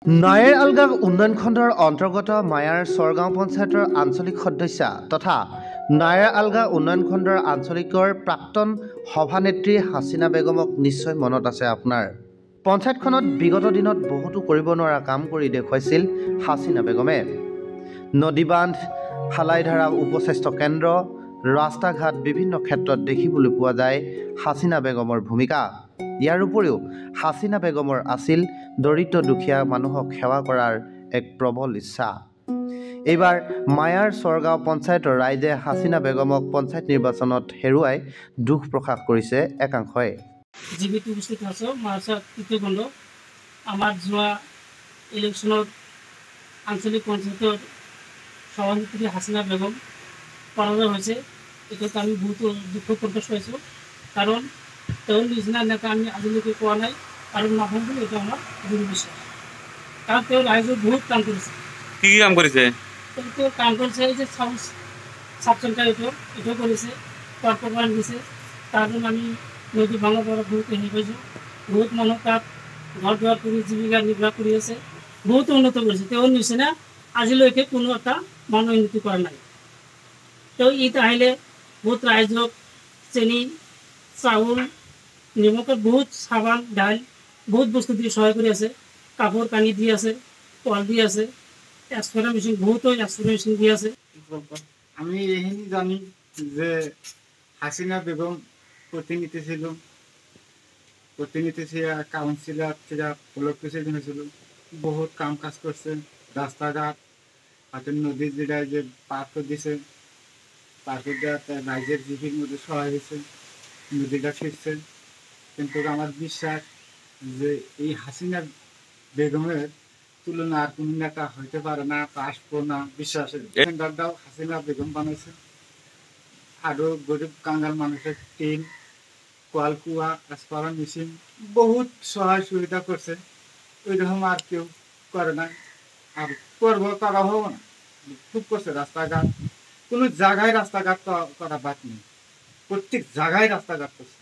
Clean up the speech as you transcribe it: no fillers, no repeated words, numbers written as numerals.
নায়েৰ আলগাঁও উন্নয়ন খণ্ডৰ অন্তৰ্গত মায়াৰ চৰগাঁও পঞ্চায়তৰ আঞ্চলিক সদস্য তথা নায়েৰ আলগাঁও উন্নয়ন খণ্ডৰ আঞ্চলিকৰ প্ৰাক্তন সভানেত্ৰী হাছিনা বেগমক নিশ্চয় মনত আছে আপোনাৰ। পঞ্চায়তখনত বিগত দিনত বহুতো কৰিব নোৱাৰা কাম কৰি দেখুৱাইছিল হাছিনা বেগমে। নদী বান্ধ, হালাইধাৰা উপস্বাস্থ্য কেন্দ্ৰ, ৰাস্তা ঘাট বিভিন্ন ক্ষেত্ৰত দেখিবলৈ পোৱা যায় হাছিনা বেগমৰ ভূমিকা। ইয়াৰ উপৰিও হাছিনা বেগমৰ আছিল দৰিদ্ৰ দুখীয়া মানুহক সেৱা কৰাৰ এক প্ৰবল ইচ্ছা। এইবাৰ মায়াৰ চৰগাঁও পঞ্চায়তৰ ৰাইজে হাছিনা বেগমক পঞ্চায়ত নিৰ্বাচনত হেৰুৱাই দুখ প্ৰকাশ কৰিছে একাংশই। জীৱিত উপস্থিত আছোঁ মাৰ্চৰ তৃতীয় খণ্ড আমাৰ যোৱা ইলেকশ্যনত আঞ্চলিক পঞ্চায়তৰ সভানেত্ৰী হাছিনা বেগম পৰাজয় হৈছে। এইটোত আমি বহুতো দুখ প্ৰকাশ পাইছোঁ, কাৰণ তেওঁৰ নিচিনা নেতা আমি আজিলৈকে পোৱা নাই আৰু নাপাম বুলি এইটো আমাৰ দৃঢ় বিশ্বাস। কাৰণ তেওঁ ৰাইজৰ বহুত কাম কৰিছে। কি কাম কৰিছে? তেওঁ কাম কৰিছে এই যে চাব চেণ্টাৰ এইটো কৰিছে, কৰ্পৰেট দিছে। তাৰ কাৰণে আমি নদী ভাঙাৰ পৰা বহুত হেৰি পাইছোঁ। বহুত মানুহ তাত ঘৰ দুৱাৰ কৰি জীৱিকা নিৰ্বাহ কৰি আছে, বহুত উন্নত কৰিছে। তেওঁৰ নিচিনা আজিলৈকে কোনো এটা মানুহ উন্নতি কৰা নাই। তেওঁ ঈদ আহিলে বহুত ৰাইজক চেনি, চাউল, নিমখত বহুত চাবান, দাইল বহুত বস্তু দি সহায় কৰি আছে। কাপোৰ কানি দি আছে, কল দি আছে, এক্সপ্ৰে মেচিন বহুতো এক্সপ্ৰে মেচিন দি আছে। আমি এইখিনি জানি যে হাছিনা বেগম প্রতিনিধি ছিল, কাউন্সিলর ব্লক প্রেসিডেন্ট হয়েছিল, বহুত কাম কাজ করছে। রাস্তাঘাট হাতের নদীর যেটায় যে পার্ক দিছে, পার্কের রাইজের জীবির মধ্যে সহায় হয়েছে, নদীটা ফিরছে। কিন্তু আমার বিশ্বাস যে এই হাসিনা বেগমের তুলনা আর কোন নেতা হইতে পারে না, আসবো না বিশ্বাসের সেন্টারটাও হাসিনা বেগম বানাইছে। আরো গরিব কাঙ্গাল মানুষের টিন, কলকুয়া, এক্সপ্রে মেশিন বহুত সহায় সুবিধা করছে। ওই রকম আর কেউ করে না, আর করবো করা হবো না। খুব করছে রাস্তাঘাট, কোনো জায়গায় রাস্তাঘাট করা বাদ নেই, প্রত্যেক জায়গায় রাস্তাঘাট করছে।